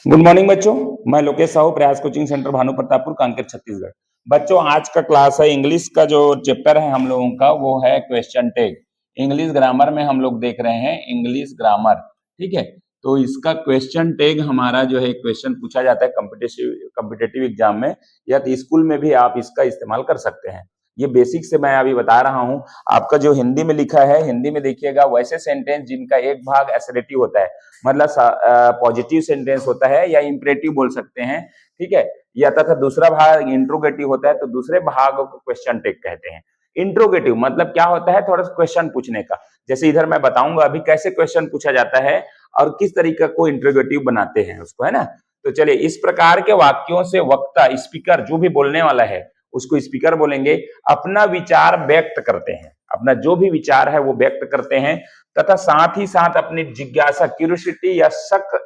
Good morning बच्चों। मैं लोकेश साहू, प्रयास कोचिंग सेंटर, भानु प्रतापपुर, कांकेर, छत्तीसगढ़। बच्चों, आज का क्लास है इंग्लिश का। जो चैप्टर है हम लोगों का वो है क्वेश्चन टैग। इंग्लिश ग्रामर में हम लोग देख रहे हैं इंग्लिश ग्रामर। ठीक है, तो इसका क्वेश्चन टैग हमारा जो है क्वेश्चन पूछा जाता है कॉम्पिटेटिव एग्जाम में, या तो स्कूल में भी आप इसका इस्तेमाल कर सकते हैं। ये बेसिक से मैं अभी बता रहा हूं। आपका जो हिंदी में लिखा है, हिंदी में देखिएगा वैसे सेंटेंस जिनका एक भाग एसरेटिव होता है, मतलब पॉजिटिव सेंटेंस होता है या इंपरेटिव बोल सकते हैं। ठीक है, या तथा दूसरा भाग इंट्रोगेटिव होता है, तो दूसरे भाग को क्वेश्चन टैग कहते हैं। इंट्रोगेटिव मतलब क्या होता है, थोड़ा सा क्वेश्चन पूछने का। जैसे इधर मैं बताऊंगा अभी कैसे क्वेश्चन पूछा जाता है और किस तरीके को इंट्रोगेटिव बनाते हैं उसको, है ना। तो चलिए, इस प्रकार के वाक्यों से वक्ता, स्पीकर, जो भी बोलने वाला है उसको स्पीकर बोलेंगे, अपना विचार व्यक्त करते हैं। अपना जो भी विचार है वो व्यक्त करते हैं, तथा साथ ही साथ अपनी जिज्ञासा, क्यूरियोसिटी या शक,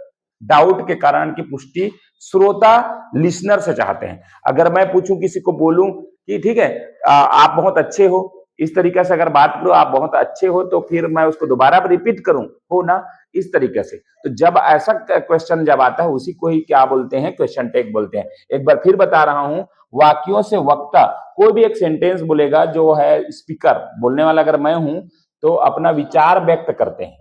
डाउट के कारण की पुष्टि श्रोता, लिसनर से चाहते हैं। अगर मैं पूछूं, किसी को बोलूं कि ठीक है आप बहुत अच्छे हो, इस तरीके से अगर बात करो आप बहुत अच्छे हो, तो फिर मैं उसको दोबारा रिपीट करूं, हो ना, इस तरीके से। तो जब ऐसा क्वेश्चन जब आता है उसी को ही क्या बोलते हैं, क्वेश्चन टैग बोलते हैं। एक बार फिर बता रहा हूं, वाक्यों से वक्ता कोई भी एक सेंटेंस बोलेगा, जो है स्पीकर, बोलने वाला अगर मैं हूं, तो अपना विचार व्यक्त करते हैं।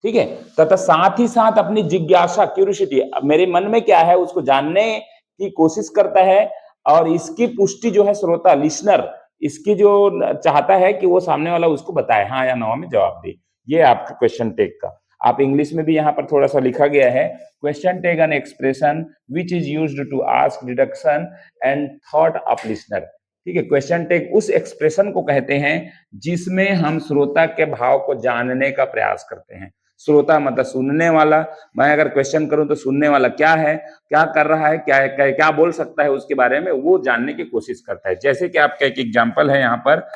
ठीक है, तथा साथ ही साथ अपनी जिज्ञासा, क्यूरियोसिटी, मेरे मन में क्या है उसको जानने की कोशिश करता है, और इसकी पुष्टि जो है श्रोता, लिसनर, इसकी जो चाहता है कि वो सामने वाला उसको बताए, हाँ या नो में जवाब दे। ये आपका क्वेश्चन टैग का। आप इंग्लिश में भी यहाँ पर थोड़ा सा लिखा गया है, question tag an expression which is used to ask deduction and thought of listener. ठीक है, क्वेश्चन टैग उस एक्सप्रेशन को कहते हैं जिसमें हम श्रोता के भाव को जानने का प्रयास करते हैं। श्रोता मतलब सुनने वाला। मैं अगर क्वेश्चन करूं तो सुनने वाला क्या है, क्या कर रहा है, क्या बोल सकता है, उसके बारे में वो जानने की कोशिश करता है। जैसे कि आपका एक एग्जांपल है यहाँ पर,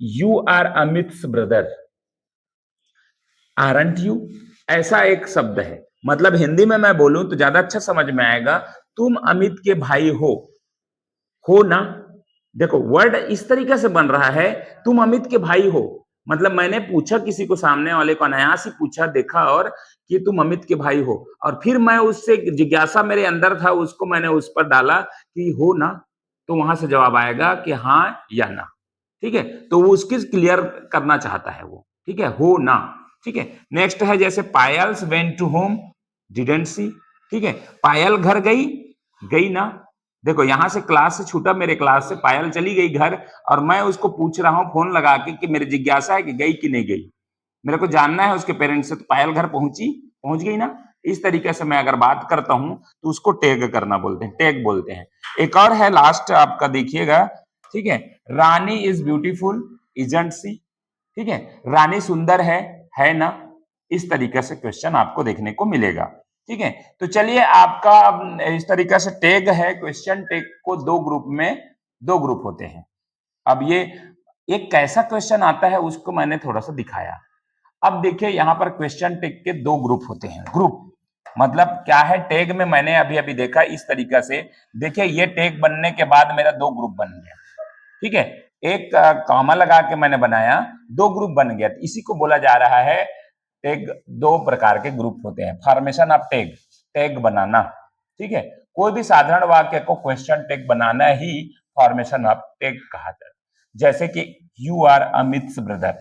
you are Amit's brother, aren't you, ऐसा एक शब्द है। मतलब हिंदी में मैं बोलूं तो ज्यादा अच्छा समझ में आएगा, तुम अमित के भाई हो ना। देखो, वर्ड इस तरीके से बन रहा है, तुम अमित के भाई हो। मतलब मैंने पूछा किसी को, सामने वाले को अनायास ही पूछा, देखा, और कि तुम अमित के भाई हो, और फिर मैं उससे जिज्ञासा मेरे अंदर था, उसको मैंने उस पर डाला कि हो ना, तो वहां से जवाब आएगा कि हाँ या ना। ठीक है, तो वो उसकी क्लियर करना चाहता है वो। ठीक है, हो ना। ठीक है, नेक्स्ट है जैसे Payal's went to home didn't see. ठीक है, पायल घर गई, गई ना। देखो, यहां से क्लास से छूटा, मेरे क्लास से पायल चली गई घर, और मैं उसको पूछ रहा हूं फोन लगा के कि मेरी जिज्ञासा है कि गई कि नहीं गई, मेरे को जानना है उसके पेरेंट्स से। तो पायल घर पहुंच गई ना। इस तरीके से मैं अगर बात करता हूं तो उसको टैग करना बोलते हैं, टैग बोलते हैं। एक और है लास्ट आपका, देखिएगा। ठीक है, रानी इज ब्यूटीफुल इजंट सी। ठीक है, रानी सुंदर है ना। इस तरीके से क्वेश्चन आपको देखने को मिलेगा। ठीक है, तो चलिए, आपका इस तरीके से टैग है। क्वेश्चन टैग को दो ग्रुप होते हैं। अब ये एक कैसा क्वेश्चन आता है उसको मैंने थोड़ा सा दिखाया। अब देखिए, यहाँ पर क्वेश्चन टैग के दो ग्रुप होते हैं। ग्रुप मतलब क्या है, टैग में मैंने अभी अभी देखा इस तरीके से। देखिए, ये टैग बनने के बाद मेरा दो ग्रुप बन गया। ठीक है, एक कॉमा लगा के मैंने बनाया, दो ग्रुप बन गया। इसी को बोला जा रहा है टैग। दो प्रकार के ग्रुप होते हैं, फॉर्मेशन ऑफ टैग, टैग बनाना। ठीक है, कोई भी साधारण वाक्य को question tag banana he formation of tag कहा जाता है। जैसे कि यू आर अमित्स ब्रदर,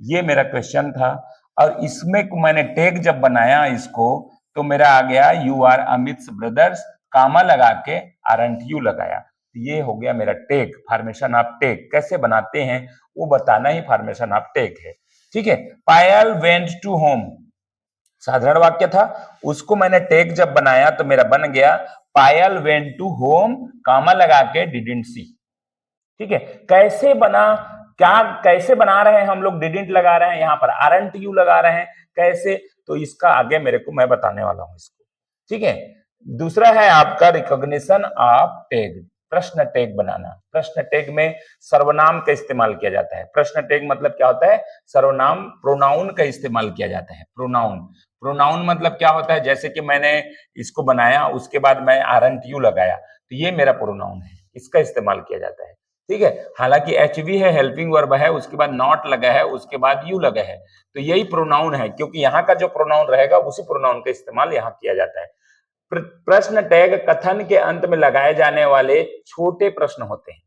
ये मेरा क्वेश्चन था, और इसमें मैंने टैग जब बनाया इसको, तो मेरा आ गया यू आर अमित्स ब्रदर्स, कामा लगा के आरंट यू लगाया। ये हो गया मेरा टैग, फॉर्मेशन ऑफ टैग। कैसे बनाते हैं वो बताना ही फॉर्मेशन ऑफ टैग है। ठीक है, पायल वेंट टू होम, साधारण वाक्य था, उसको मैंने टैग जब बनाया तो मेरा बन गया पायल वेंट टू होम, कामा लगा के डिडंट सी। ठीक है, कैसे बना, क्या कैसे बना रहे हैं हम लोग, डिडंट लगा रहे हैं, यहाँ पर आरंट यू लगा रहे हैं, कैसे, तो इसका आगे मेरे को मैं बताने वाला हूं इसको। ठीक है, दूसरा है आपका रिकॉग्निशन ऑफ टैग, प्रश्न टैग बनाना। प्रश्न टैग में सर्वनाम का इस्तेमाल किया जाता है। प्रश्न टैग मतलब क्या होता है, सर्वनाम, प्रोनाउन का इस्तेमाल किया जाता है। प्रोनाउन, प्रोनाउन मतलब क्या होता है, जैसे कि मैंने इसको बनाया, उसके बाद मैं आरंट यू लगाया, तो ये मेरा प्रोनाउन है, इसका इस्तेमाल किया जाता है। ठीक है, हालांकि एचवी है, हेल्पिंग वर्ब है, उसके बाद नॉट लगा है, उसके बाद यू लगा है, तो यही प्रोनाउन है, क्योंकि यहाँ का जो प्रोनाउन रहेगा उसी प्रोनाउन का इस्तेमाल यहाँ किया जाता है। प्रश्न टैग कथन के अंत में लगाए जाने वाले छोटे प्रश्न होते हैं।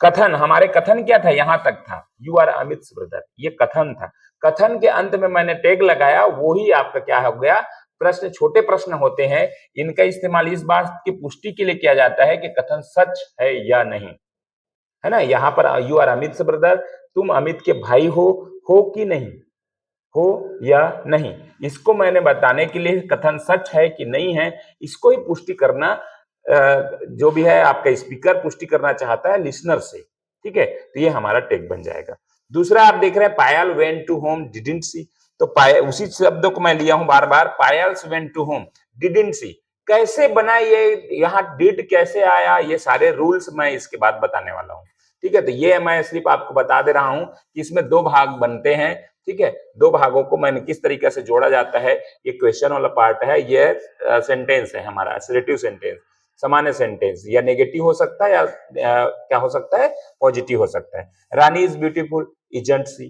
कथन, हमारे कथन क्या था, यहां तक था, यू आर अमित ब्रदर, ये कथन था। कथन के अंत में मैंने टैग लगाया, वो ही आपका क्या हो गया, प्रश्न। छोटे प्रश्न होते हैं, इनका इस्तेमाल इस बात की पुष्टि के लिए किया जाता है कि कथन सच है या नहीं, है ना। यहाँ पर यू आर अमित ब्रदर, तुम अमित के भाई हो कि नहीं, हो या नहीं, इसको मैंने बताने के लिए कथन सच है कि नहीं है, इसको ही पुष्टि करना, जो भी है आपका स्पीकर पुष्टि करना चाहता है लिसनर से, ठीक है। तो ये हमारा टैग बन जाएगा। दूसरा आप देख रहे हैं, Payal went to home didn't see, तो उसी शब्द को मैं लिया हूं बार बार, Payal's went to home didn't see. कैसे बना ये, यहाँ डिड कैसे आया, ये सारे रूल्स मैं इसके बाद बताने वाला हूँ, ठीक है। तो ये मैं सिर्फ आपको बता दे रहा हूं कि इसमें दो भाग बनते हैं, ठीक है। दो भागों को मैंने किस तरीके से जोड़ा जाता है, ये क्वेश्चन वाला पार्ट है, ये सेंटेंस है हमारा असर्टिव सेंटेंस, सामान्य सेंटेंस, या नेगेटिव हो सकता है या क्या हो सकता है, पॉजिटिव हो सकता है। रानी इज ब्यूटीफुल, इजंट सी,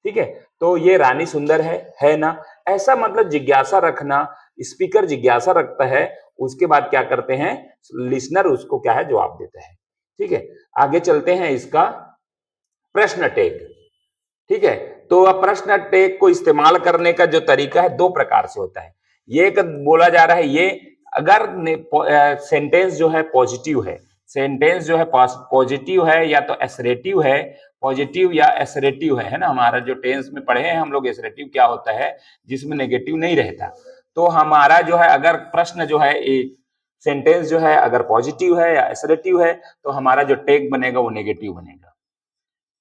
ठीक है। तो ये रानी सुंदर है ना, ऐसा मतलब जिज्ञासा रखना, स्पीकर जिज्ञासा रखता है, उसके बाद क्या करते हैं, लिसनर उसको क्या है, जवाब देता है, ठीक है। आगे चलते हैं, इसका प्रश्न टैग, ठीक है। तो अब प्रश्न टैग को इस्तेमाल करने का जो तरीका है, दो प्रकार से होता है। ये एक बोला जा रहा है, ये अगर सेंटेंस जो है पॉजिटिव है, सेंटेंस जो है पॉजिटिव है या तो एसरेटिव है, पॉजिटिव या एसरेटिव है ना। हमारा जो टेंस में पढ़े हैं हम लोग, एसरेटिव क्या होता है, जिसमें नेगेटिव नहीं रहता। तो हमारा जो है, अगर प्रश्न जो है, सेंटेंस जो है अगर पॉजिटिव है या एसरेटिव है, तो हमारा जो टैग बनेगा वो नेगेटिव बनेगा,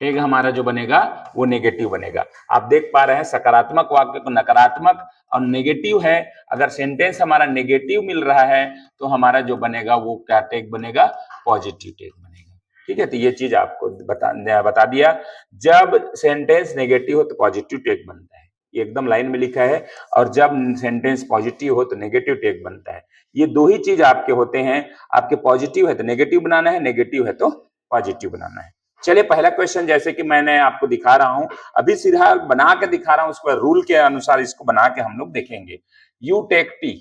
टैग हमारा जो बनेगा वो नेगेटिव बनेगा। आप देख पा रहे हैं, सकारात्मक वाक्य को नकारात्मक, और नेगेटिव है, अगर सेंटेंस हमारा नेगेटिव मिल रहा है तो हमारा जो बनेगा वो क्या टैग बनेगा, पॉजिटिव टैग बनेगा, ठीक है। तो ये चीज आपको बता दिया, जब सेंटेंस नेगेटिव हो तो पॉजिटिव टैग बनता है, ये एकदम लाइन में लिखा है, और जब सेंटेंस पॉजिटिव हो तो नेगेटिव टैग बनता है। ये दो ही चीज आपके होते हैं, आपके पॉजिटिव है तो नेगेटिव बनाना है, नेगेटिव है तो पॉजिटिव बनाना है। चलिए पहला क्वेश्चन, जैसे कि मैंने आपको दिखा रहा हूं, अभी सीधा बना के दिखा रहा हूं, उस पर रूल के अनुसार इसको बना के हम लोग देखेंगे। यू टेक टी,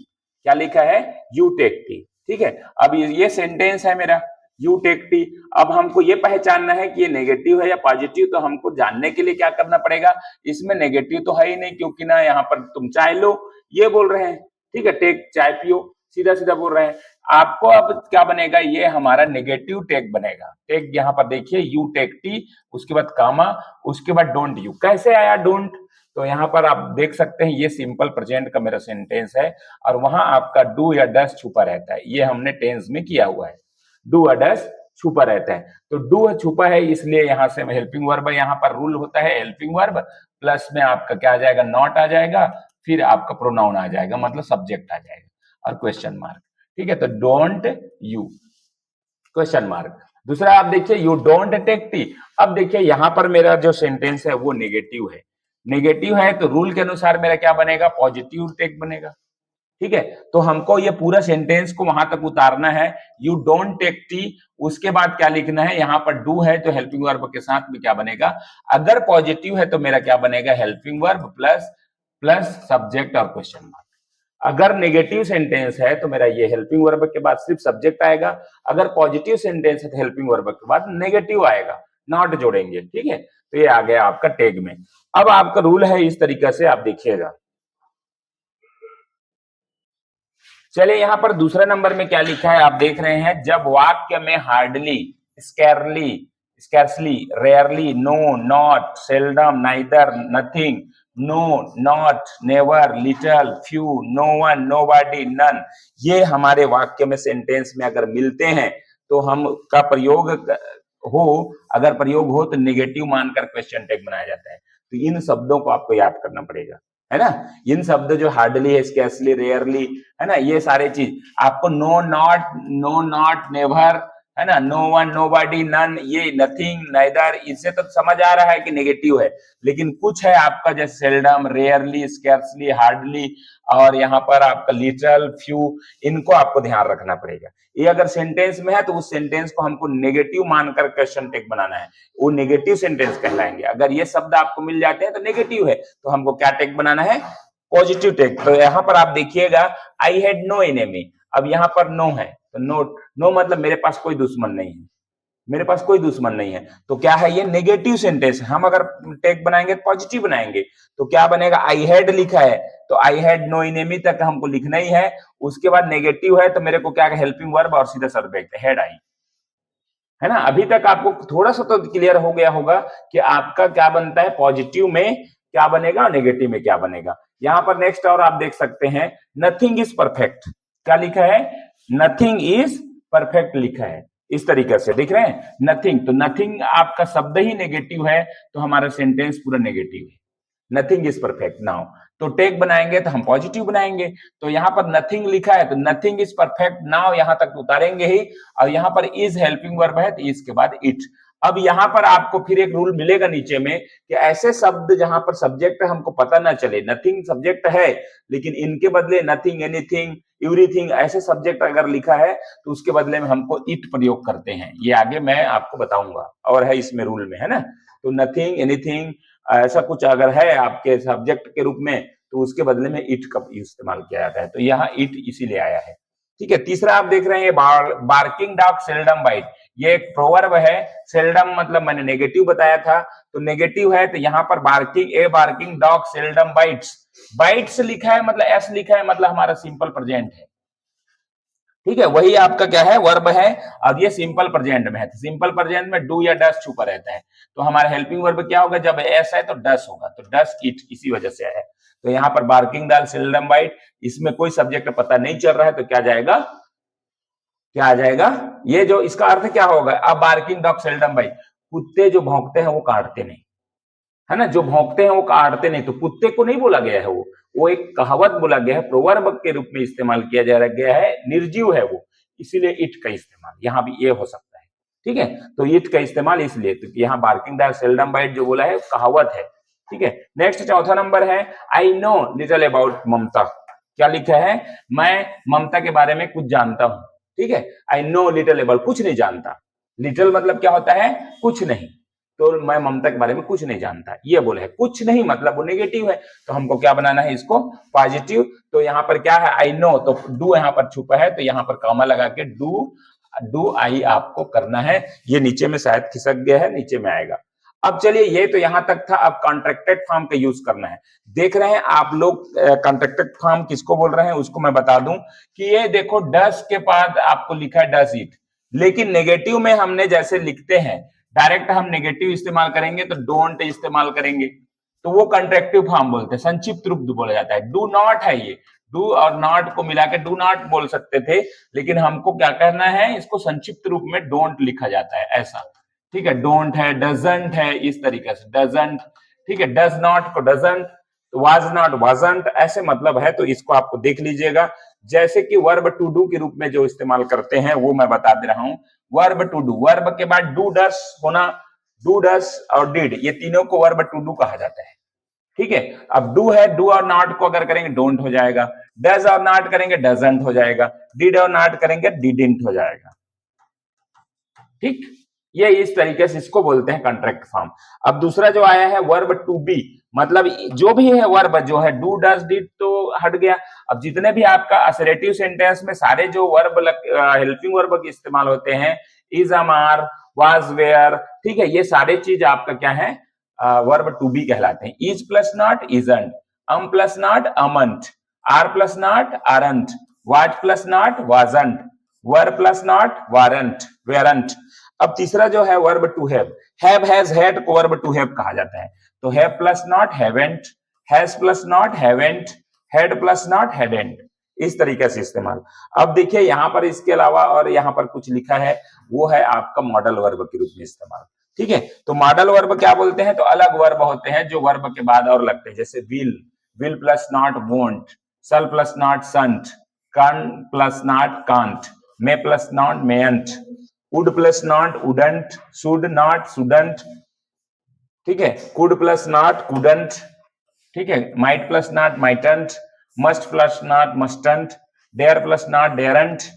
क्या लिखा है, यू टेक टी, ठीक है। अब ये सेंटेंस है मेरा, यू टेक टी। अब हमको ये पहचानना है कि ये नेगेटिव है या पॉजिटिव, तो हमको जानने के लिए क्या करना पड़ेगा, इसमें नेगेटिव तो है ही नहीं, क्योंकि ना यहाँ पर तुम चाय लो ये बोल रहे हैं, ठीक है, टेक चाय पियो, सीधा सीधा बोल रहे हैं। आपको अब क्या बनेगा, ये हमारा नेगेटिव टैग बनेगा। टैग यहाँ पर देखिए, यू टेक टी, उसके बाद कामा, उसके बाद डोंट यू। कैसे आया डोंट, तो यहाँ पर आप देख सकते हैं, ये सिंपल प्रेजेंट का मेरा सेंटेंस है, और वहां आपका डू या डस छुपा रहता है, ये हमने टेंस में किया हुआ है, डू या डस छुपा रहता है। तो डू छुपा है, इसलिए यहाँ से हेल्पिंग वर्ब, यहाँ पर रूल होता है हेल्पिंग वर्ब प्लस में आपका क्या आ जाएगा, नॉट आ जाएगा, फिर आपका प्रोनाउन आ जाएगा, मतलब सब्जेक्ट आ जाएगा, और क्वेश्चन मार्क, ठीक है। तो डोंट यू, क्वेश्चन मार्क। दूसरा आप देखिए, यू डोंट टेक टी। अब देखिए यहाँ पर मेरा जो सेंटेंस है वो नेगेटिव है, नेगेटिव है तो रूल के अनुसार मेरा क्या बनेगा, पॉजिटिव टेक बनेगा, ठीक है। तो हमको ये पूरा सेंटेंस को वहां तक उतारना है, यू डोंट टेक टी, उसके बाद क्या लिखना है, यहाँ पर डू है तो हेल्पिंग वर्ब के साथ में क्या बनेगा, अगर पॉजिटिव है तो मेरा क्या बनेगा, helping verb plus plus subject और क्वेश्चन मार्क। अगर नेगेटिव सेंटेंस है तो मेरा ये हेल्पिंग वर्ब के बाद सिर्फ सब्जेक्ट आएगा, अगर पॉजिटिव सेंटेंस है तो हेल्पिंग वर्ब के बाद नेगेटिव आएगा, नॉट जोड़ेंगे, ठीक है। तो ये आ गया आपका टैग में। अब आपका रूल है इस तरीके से, आप देखिएगा। चलिए यहाँ पर दूसरे नंबर में क्या लिखा है, आप देख रहे हैं, जब वाक्य में hardly, scarcely, scarcely, rarely, no, not, seldom, neither, nothing, no, not, never, little, few, no one, nobody, none, ये हमारे वाक्य में सेंटेंस में अगर मिलते हैं तो हम का प्रयोग हो, अगर प्रयोग हो तो नेगेटिव मानकर क्वेश्चन टैग बनाया जाता है। तो इन शब्दों को आपको याद करना पड़ेगा, है ना। इन शब्द जो हार्डली है, स्कैर्सली, रेयरली, है ना, ये सारे चीज आपको, नो नॉट, नेवर, है ना, नो वन, नोबॉडी, नन, ये नथिंग, नाइदर, इससे तो समझ आ रहा है कि नेगेटिव है, लेकिन कुछ है आपका जैसे सेल्डम, रेयरली, स्कैर्सली, हार्डली, और यहाँ पर आपका लिटल, फ्यू, इनको आपको ध्यान रखना पड़ेगा। ये अगर सेंटेंस में है तो उस सेंटेंस को हमको नेगेटिव मानकर क्वेश्चन टैग बनाना है, वो नेगेटिव सेंटेंस कहलाएंगे। अगर ये शब्द आपको मिल जाते हैं तो नेगेटिव है, तो हमको क्या टैग बनाना है, पॉजिटिव टैग। तो यहाँ पर आप देखिएगा, आई हैड नो एनिमी, अब यहाँ पर नो है तो नो, नो मतलब मेरे पास कोई दुश्मन नहीं है, मेरे पास कोई दुश्मन नहीं है। तो क्या है ये नेगेटिव सेंटेंस। हम अगर टेक बनाएंगे पॉजिटिव बनाएंगे तो क्या बनेगा, आई हैड लिखा है तो आई हैड नो एनिमी तक हमको लिखना ही है। उसके बाद नेगेटिव है तो मेरे को क्या, हेल्पिंग वर्ब और सीधा सब्जेक्ट हैड आई, है ना। अभी तक आपको थोड़ा सा तो क्लियर हो गया होगा कि आपका क्या बनता है, पॉजिटिव में क्या बनेगा और नेगेटिव में क्या बनेगा। यहां पर नेक्स्ट और आप देख सकते हैं नथिंग इज परफेक्ट, क्या लिखा है, नथिंग इज परफेक्ट लिखा है, इस तरीके से दिख रहे हैं नथिंग। तो नथिंग आपका शब्द ही नेगेटिव है तो हमारा सेंटेंस पूरा नेगेटिव है, नथिंग इज परफेक्ट। नाउ तो टेक बनाएंगे तो हम पॉजिटिव बनाएंगे, तो यहाँ पर नथिंग लिखा है तो नथिंग इज परफेक्ट नाउ यहाँ तक तो उतारेंगे ही, और यहाँ पर इज हेल्पिंग वर्ब है तो इसके बाद इट। अब यहाँ पर आपको फिर एक रूल मिलेगा नीचे में कि ऐसे शब्द जहां पर सब्जेक्ट हमको पता ना चले, नथिंग सब्जेक्ट है लेकिन इनके बदले नथिंग, एनीथिंग, एवरीथिंग ऐसे सब्जेक्ट अगर लिखा है तो उसके बदले में हमको इट प्रयोग करते हैं। ये आगे मैं आपको बताऊंगा और है इसमें रूल में, है ना। तो नथिंग, एनीथिंग ऐसा कुछ अगर है आपके सब्जेक्ट के रूप में तो उसके बदले में इट का इस्तेमाल किया जाता है, तो यहाँ इट इसीलिए आया है। ठीक है, तीसरा आप देख रहे हैं बार्किंग डॉग सेल्डम बाइट, ये एक प्रोवर्ब है। सेल्डम मतलब मैंने नेगेटिव बताया था तो नेगेटिव है तो यहाँ पर barking, a barking dog seldom bites, bites लिखा है मतलब एस लिखा है मतलब हमारा सिंपल प्रेजेंट है। ठीक है, वही आपका क्या है, वर्ब है। अब ये सिंपल प्रेजेंट में है तो सिंपल प्रेजेंट में डू या डस छुपा रहता है, तो हमारा हेल्पिंग वर्ब क्या होगा, जब एस है तो डस होगा, तो डस इट इसी वजह से है। तो यहाँ पर बार्किंग डाल सेल्डम बाइट, इसमें कोई सब्जेक्ट पता नहीं चल रहा है तो क्या जाएगा, क्या आ जाएगा, ये जो इसका अर्थ क्या होगा, अब बार्किंग डॉग सेल्डम बाइट, कुत्ते जो भौंकते हैं वो काटते नहीं, है ना, जो भौंकते हैं वो काटते नहीं, तो कुत्ते को नहीं बोला गया है, वो एक कहावत बोला गया है, प्रोवर्ब के रूप में इस्तेमाल किया जा गया है, निर्जीव है वो, इसीलिए इट का इस्तेमाल यहाँ भी ये हो सकता है। ठीक है, तो इट का इस्तेमाल इसलिए तो यहाँ बार्किंग डॉग सेल्डम बाइट जो बोला है कहावत है। ठीक है, नेक्स्ट चौथा नंबर है आई नो लिटिल अबाउट ममता, क्या लिखा है, मैं ममता के बारे में कुछ जानता हूं। ठीक है, आई नो लिटिल अबाउट, कुछ नहीं जानता, लिटिल मतलब क्या होता है, कुछ नहीं, तो मैं ममता के बारे में कुछ नहीं जानता, ये बोले है, कुछ नहीं मतलब वो नेगेटिव है, तो हमको क्या बनाना है इसको पॉजिटिव। तो यहाँ पर क्या है, आई नो, तो डू यहाँ पर छुपा है तो यहाँ पर कॉमा लगा के डू आई आपको करना है, ये नीचे में शायद खिसक गया है, नीचे में आएगा। अब चलिए ये तो यहां तक था, अब कॉन्ट्रैक्टेड फॉर्म का यूज करना है। देख रहे हैं आप लोग कॉन्ट्रैक्टेड फॉर्म किसको बोल रहे हैं, उसको मैं बता दूं कि ये देखो डस के बाद आपको लिखा है डस इट, लेकिन नेगेटिव में हमने जैसे लिखते हैं डायरेक्ट हम नेगेटिव इस्तेमाल करेंगे तो डोंट इस्तेमाल करेंगे, तो वो कंट्रैक्टिव फॉर्म बोलते हैं, संक्षिप्त रूप बोला जाता है। डू नॉट है ये, डू और नॉट को मिला के डू नॉट बोल सकते थे, लेकिन हमको क्या करना है, इसको संक्षिप्त रूप में डोंट लिखा जाता है ऐसा। ठीक है, डोंट है, डजंट है, इस तरीके से डजंट। ठीक है, डज नॉट को डजंट, वाज नॉट वाजंट, ऐसे मतलब है, तो इसको आपको देख लीजिएगा। जैसे कि वर्ब टू डू के रूप में जो इस्तेमाल करते हैं वो मैं बता दे रहा हूं। वर्ब टू डू, वर्ब के बाद डू डस होना, डू डस और डिड, ये तीनों को वर्ब टू डू कहा जाता है। ठीक है, अब डू है, डू और नॉट को अगर करेंगे डोंट हो जाएगा, डज और नॉट करेंगे डजंट हो जाएगा, डिड और नॉट करेंगे डिडंट हो जाएगा। ठीक, ये इस तरीके से इसको बोलते हैं कॉन्ट्रैक्ट फॉर्म। अब दूसरा जो आया है वर्ब टू बी, मतलब जो भी है वर्ब जो है डू डज डिड तो हट गया। अब जितने भी आपका असरेटिव सेंटेंस में सारे जो वर्ब हेल्पिंग वर्ब के इस्तेमाल होते हैं, इज, आर, वाज, वेयर, ठीक है, ये सारे चीज आपका क्या है, वर्ब टू बी कहलाते हैं। Is plus not isn't, plus not amn't, are plus not aren't, was plus not wasn't, were plus not weren't, weren't. अब तीसरा जो है verb to have, has, had को वर्ब टू हैव कहा जाता है, तो have plus not haven't, has plus not haven't, had plus not hadn't, इस तरीके से इस्तेमाल। अब देखिए यहाँ पर इसके अलावा और यहाँ पर कुछ लिखा है, वो है आपका मॉडल वर्ब के रूप में इस्तेमाल। ठीक है, तो मॉडल वर्ब क्या बोलते हैं, तो अलग वर्ब होते हैं जो वर्ब के बाद और लगते हैं, जैसे will plus not won't, shall plus not shan't, can plus not can't, may plus not mayn't, would plus not wouldn't, should not shouldn't, ठीक है, could plus not couldn't, ठीक है, might plus not mightn't, must plus not mustn't, dare plus not daren't,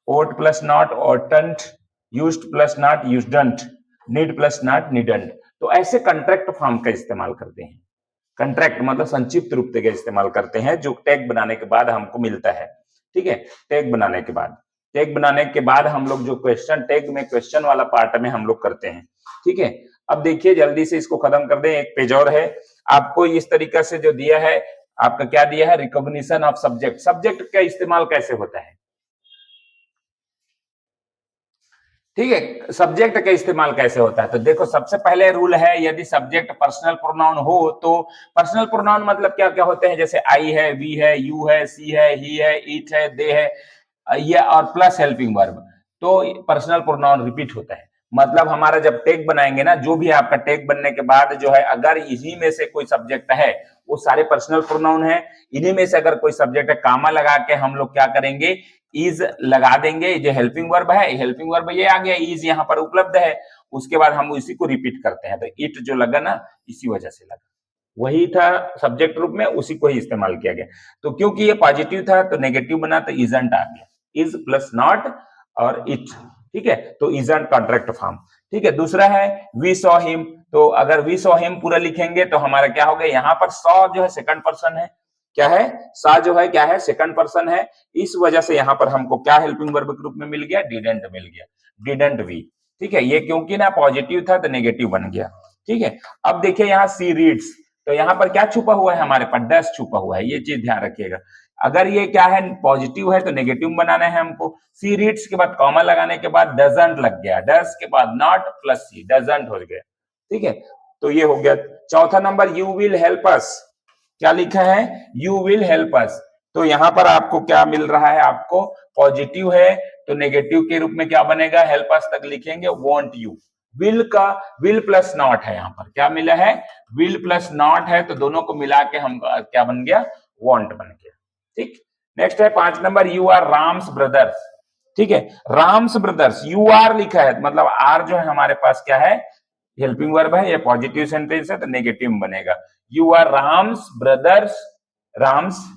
ought plus not oughtn't, used plus not usedn't, need plus not needn't। तो ऐसे contract form का इस्तेमाल करते हैं। कंट्रैक्ट मतलब संक्षिप्त रूप का इस्तेमाल करते हैं जो टैग बनाने के बाद हमको मिलता है। ठीक है, टैग बनाने के बाद, टैग बनाने के बाद हम लोग जो क्वेश्चन टैग में क्वेश्चन वाला पार्ट में हम लोग करते हैं। ठीक है, अब देखिए जल्दी से इसको खत्म कर दें, एक पेज और है आपको इस तरीका से जो दिया है, आपका क्या दिया है, रिकॉग्निशन ऑफ सब्जेक्ट। सब्जेक्ट का इस्तेमाल कैसे होता है, ठीक है, सब्जेक्ट का इस्तेमाल कैसे होता है, तो देखो सबसे पहले रूल है, यदि सब्जेक्ट पर्सनल प्रोनाउन हो तो पर्सनल प्रोनाउन मतलब क्या क्या होते हैं, जैसे आई है, वी है, यू है, सी है, ही है, इट है, दे है, ये और प्लस हेल्पिंग वर्ब, तो पर्सनल प्रोनाउन रिपीट होता है। मतलब हमारा जब टैग बनाएंगे ना, जो भी आपका टैग बनने के बाद जो है, अगर इन्हीं में से कोई सब्जेक्ट है, वो सारे पर्सनल प्रोनाउन है, इन्हीं में से अगर कोई सब्जेक्ट है, कामा लगा के हम लोग क्या करेंगे, इज लगा देंगे, जो हेल्पिंग वर्ब है, हेल्पिंग वर्ब ये आ गया, इज यहाँ पर उपलब्ध है, उसके बाद हम इसी को रिपीट करते हैं, तो इट जो लगा ना, इसी वजह से लगा, वही था सब्जेक्ट रूप में, उसी को ही इस्तेमाल किया गया। तो क्योंकि ये पॉजिटिव था तो नेगेटिव बना, तो इजंट आ गया, इज प्लस नॉट और इट, ठीक है, तो इजंट कॉन्ट्रैक्ट फॉर्म। ठीक है, दूसरा है वी सॉ हिम, तो अगर वी सॉ हिम पूरा लिखेंगे तो हमारा क्या हो गया, यहाँ पर सॉ जो है सेकंड पर्सन है, क्या है, सा जो है क्या है, सेकंड पर्सन है, इस वजह से यहाँ पर हमको क्या हेल्पिंग वर्ब के रूप में मिल गया, डिडंट मिल गया, डिडंट वी। ठीक है, ये क्योंकि ना पॉजिटिव था तो नेगेटिव बन गया। ठीक है, अब देखिए यहाँ सी रीड्स, तो यहाँ पर क्या छुपा हुआ है, हमारे पास डैश छुपा हुआ है, ये चीज ध्यान रखिएगा। अगर ये क्या है, पॉजिटिव है तो नेगेटिव बनाना है हमको। सी रीड्स के बाद कॉमा लगाने के बाद डजंट लग गया, डस के बाद नॉट प्लस सी, डजंट हो गया। ठीक है, तो ये हो गया। चौथा number, you will help us, क्या लिखा है, यू विल हेल्प अस, तो यहाँ पर आपको क्या मिल रहा है, आपको पॉजिटिव है तो नेगेटिव के रूप में क्या बनेगा, हेल्प अस तक लिखेंगे, वॉन्ट यू। विल का विल प्लस नॉट है, यहाँ पर क्या मिला है, विल प्लस नॉट है, तो दोनों को मिला के हम क्या बन गया, वॉन्ट बन गया। ठीक, नेक्स्ट है 5 number, you are Ram's brothers. ठीक है, राम्स ब्रदर्स, यू आर लिखा है, मतलब आर जो है हमारे पास क्या है, हेल्पिंग वर्ब है, ये पॉजिटिव सेंटेंस है तो नेगेटिव बनेगा, you are Ram's brothers, Ram's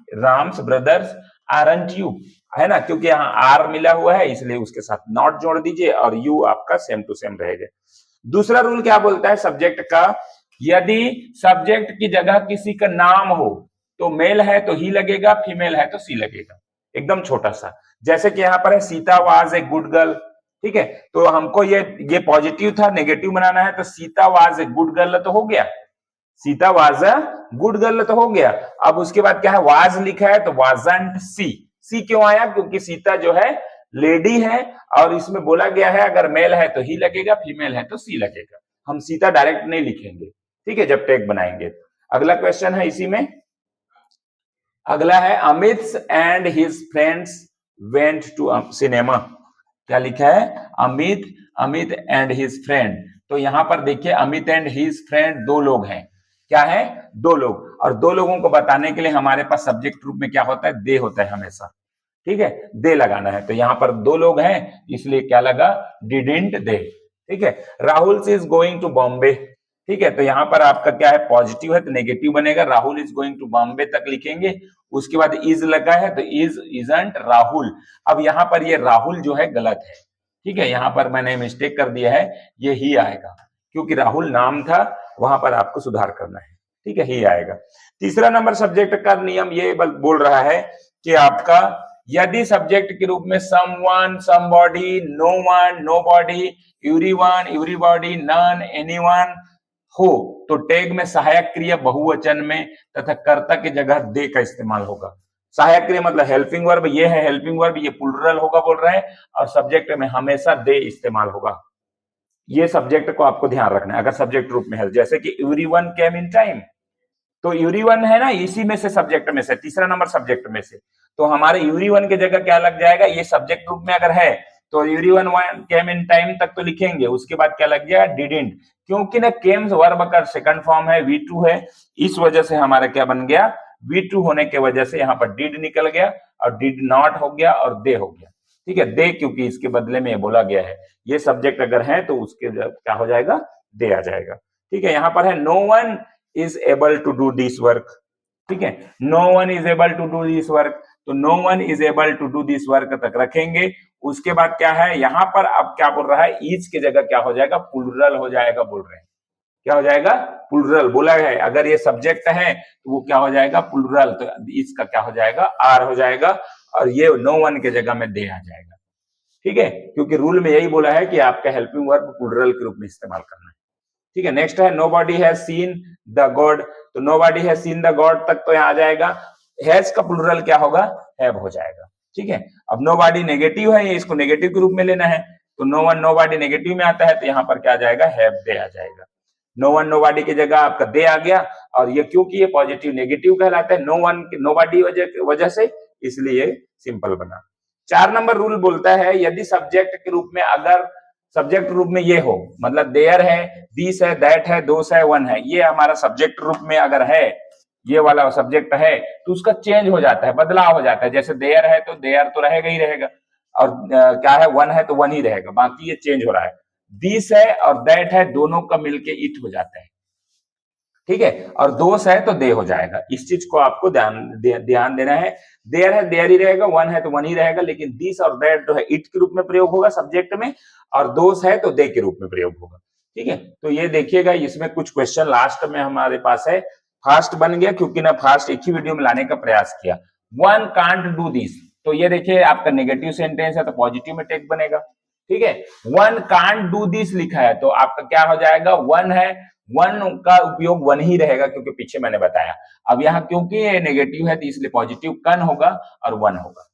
Ram's brothers aren't you, है ना, क्योंकि यहाँ आर मिला हुआ है इसलिए उसके साथ नॉट जोड़ दीजिए और यू आपका सेम टू सेम रहेगा। दूसरा रूल क्या बोलता है सब्जेक्ट का, यदि सब्जेक्ट की जगह किसी का नाम हो तो मेल है तो ही लगेगा, फीमेल है तो सी लगेगा, एकदम छोटा सा। जैसे कि यहाँ पर है Sita was a good girl, ठीक है, तो हमको ये पॉजिटिव था, नेगेटिव बनाना है, तो Sita was a good girl तो हो गया, Sita was a good girl तो हो गया। अब उसके बाद क्या है, वाज लिखा है तो वाजंट सी, सी क्यों आया, क्योंकि सीता जो है लेडी है और इसमें बोला गया है अगर मेल है तो ही लगेगा, फीमेल है तो सी लगेगा, हम सीता डायरेक्ट नहीं लिखेंगे। ठीक है, जब टैग बनाएंगे। अगला क्वेश्चन है इसी में, अगला है Amit and his friends went to cinema, क्या लिखा है, Amit Amit and his friend, तो यहां पर देखिए अमित एंड हिज फ्रेंड दो लोग हैं, क्या है, दो लोग, और दो लोगों को बताने के लिए हमारे पास सब्जेक्ट रूप में क्या होता है, दे होता है हमेशा। ठीक है, दे लगाना है, तो यहाँ पर दो लोग हैं इसलिए क्या लगा, डिडंट दे। ठीक है, Rahul is going to Bombay, ठीक है, तो यहाँ पर आपका क्या है, पॉजिटिव है तो नेगेटिव बनेगा, Rahul is going to Bombay तक लिखेंगे, उसके बाद इज लगा है तो इज इजंट राहुल। अब यहाँ पर ये राहुल जो है गलत है, ठीक है, यहाँ पर मैंने मिस्टेक कर दिया है, ये ही आएगा, क्योंकि राहुल नाम था, वहां पर आपको सुधार करना है। ठीक है, ही आएगा। तीसरा नंबर सब्जेक्ट का नियम ये बोल रहा है कि आपका यदि सब्जेक्ट के रूप में someone, somebody, no one, nobody, everyone, everybody, none, anyone हो तो टैग में सहायक क्रिया बहुवचन में तथा कर्ता की जगह दे का इस्तेमाल होगा। सहायक क्रिया मतलब हेल्पिंग वर्ब, ये है हेल्पिंग वर्ब, ये प्लूरल होगा बोल रहे हैं, और सब्जेक्ट में हमेशा दे इस्तेमाल होगा। ये सब्जेक्ट को आपको ध्यान रखना है अगर सब्जेक्ट रूप में है, जैसे कि एवरीवन केम इन टाइम, तो एवरीवन है ना, इसी में से सब्जेक्ट में से तीसरा नंबर सब्जेक्ट में से, तो हमारे एवरीवन की जगह क्या लग जाएगा, ये सब्जेक्ट रूप में अगर है तो एवरीवन केम इन टाइम तक तो लिखेंगे, उसके बाद क्या लग गया, डिडंट, क्योंकि ना केम्स वर्ब का सेकंड फॉर्म है, V2 है, इस वजह से हमारा क्या बन गया, V2 होने के वजह से यहाँ पर डिड निकल गया और डिड नॉट हो गया और दे हो गया। ठीक है, दे क्योंकि इसके बदले में बोला गया है, ये सब्जेक्ट अगर है तो उसके क्या हो जाएगा, दे आ जाएगा। ठीक है, यहाँ पर है no one is able to do this work, ठीक है, no one is able to do this work, तो no one is able to do this work तक रखेंगे। उसके बाद क्या है, यहाँ पर अब क्या बोल रहा है, इज की जगह क्या हो जाएगा, प्लूरल हो जाएगा बोल रहे हैं। क्या हो जाएगा, प्लूरल। बोला है अगर ये सब्जेक्ट है तो वो क्या हो जाएगा, प्लूरल। तो इसका क्या हो जाएगा, आर हो जाएगा, और ये नो वन के जगह में दे आ जाएगा। ठीक है, क्योंकि रूल में यही बोला है कि आपका हेल्पिंग वर्ब प्लूरल के रूप में इस्तेमाल करना है। ठीक है, नेक्स्ट है nobody has seen the god. तो nobody has seen the god तक तो यहाँ आ जाएगा, हैज का प्लूरल क्या होगा, हैव हो जाएगा। ठीक है, अब नोबॉडी नेगेटिव है, इसको नेगेटिव के रूप में लेना है, तो नो वन नोबॉडी नेगेटिव में आता है, तो यहाँ पर क्या आ जाएगा, हैव दे आ जाएगा। नो वन नोबॉडी की जगह आपका दे आ गया, और ये क्योंकि ये पॉजिटिव नेगेटिव कहलाता है, नो वन नोबॉडी वजह से, इसलिए सिंपल बना। 4 नंबर रूल बोलता है यदि सब्जेक्ट के रूप में, अगर सब्जेक्ट रूप में ये हो, मतलब देयर है, दिस है, दैट है, दोस है, वन है, ये हमारा सब्जेक्ट रूप में अगर है, ये वाला सब्जेक्ट है, तो उसका चेंज हो जाता है, बदलाव हो जाता है। जैसे देयर है तो देयर तो रहेगा ही रहेगा, और क्या है, वन है तो वन ही रहेगा, बाकी ये चेंज हो रहा है। दिस है और दैट है, दोनों का मिलके इट हो जाता है। ठीक है, और दोस है तो दे हो जाएगा। इस चीज को आपको ध्यान देना है। देयर है देयर ही रहेगा, वन है तो वन ही रहेगा, लेकिन दिस और दैट जो है इट के रूप में प्रयोग होगा सब्जेक्ट में, और दोस है तो दे के रूप में प्रयोग होगा। ठीक है, तो ये देखिएगा, इसमें कुछ क्वेश्चन लास्ट में हमारे पास है। फास्ट बन गया क्योंकि ना फास्ट एक ही वीडियो में लाने का प्रयास किया। वन कांट डू दिस, तो ये देखिए आपका नेगेटिव सेंटेंस है तो पॉजिटिव में टेक बनेगा। ठीक है, वन कांट डू दिस लिखा है तो आपका क्या हो जाएगा, वन है, वन का उपयोग वन ही रहेगा क्योंकि पीछे मैंने बताया। अब यहाँ क्योंकि ये नेगेटिव है तो इसलिए पॉजिटिव कन होगा और वन होगा।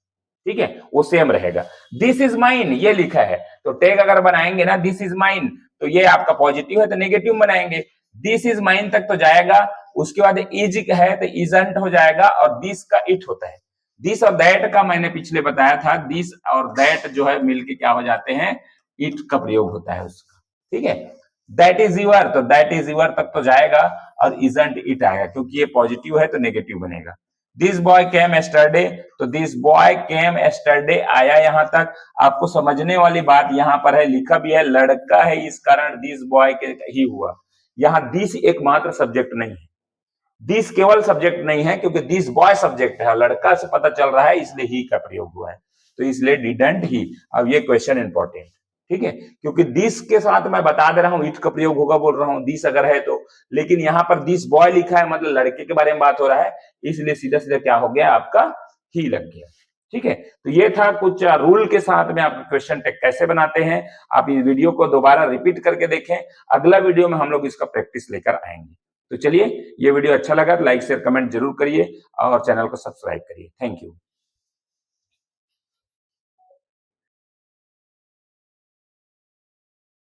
ठीक है, वो सेम रहेगा। दिस इज माइन ये लिखा है तो टेक अगर बनाएंगे ना, दिस इज माइन, तो ये आपका पॉजिटिव है तो नेगेटिव बनाएंगे। दिस इज माइन तक तो जाएगा, उसके बाद इज है तो इजंट हो जाएगा, और दिस का इट होता है। दिस और दैट का मैंने पिछले बताया था, दिस और दैट जो है मिलके क्या हो जाते हैं, इट का प्रयोग होता है उसका। ठीक है, दैट इज यूर, तो दैट इज यूर तक तो जाएगा, और इजंट इट आएगा क्योंकि ये पॉजिटिव है तो नेगेटिव बनेगा। दिस बॉय केम एस्टरडे, तो दिस बॉय केम एस्टरडे आया, यहां तक आपको समझने वाली बात यहां पर है, लिखा भी है लड़का है, इस कारण दिस बॉय के ही हुआ। यहां दिस एकमात्र सब्जेक्ट नहीं है, दिस केवल सब्जेक्ट नहीं है क्योंकि दिस बॉय सब्जेक्ट है, लड़का से पता चल रहा है इसलिए ही का प्रयोग हुआ है, तो इसलिए डिडंट ही। अब ये क्वेश्चन इंपॉर्टेंट, ठीक है, क्योंकि दिस के साथ मैं बता दे रहा हूं इट का प्रयोग होगा, बोल रहा हूं दिस अगर है तो, लेकिन यहां पर दिस बॉय लिखा है मतलब लड़के के बारे में बात हो रहा है, इसलिए सीधा सीधा क्या हो गया, आपका ही लग गया। ठीक है, तो ये था कुछ रूल के साथ में आप क्वेश्चन टेक कैसे बनाते हैं। आप इस वीडियो को दोबारा रिपीट करके देखें, अगला वीडियो में हम लोग इसका प्रैक्टिस लेकर आएंगे। तो चलिए, ये वीडियो अच्छा लगा तो लाइक शेयर कमेंट जरूर करिए और चैनल को सब्सक्राइब करिए। Thank you.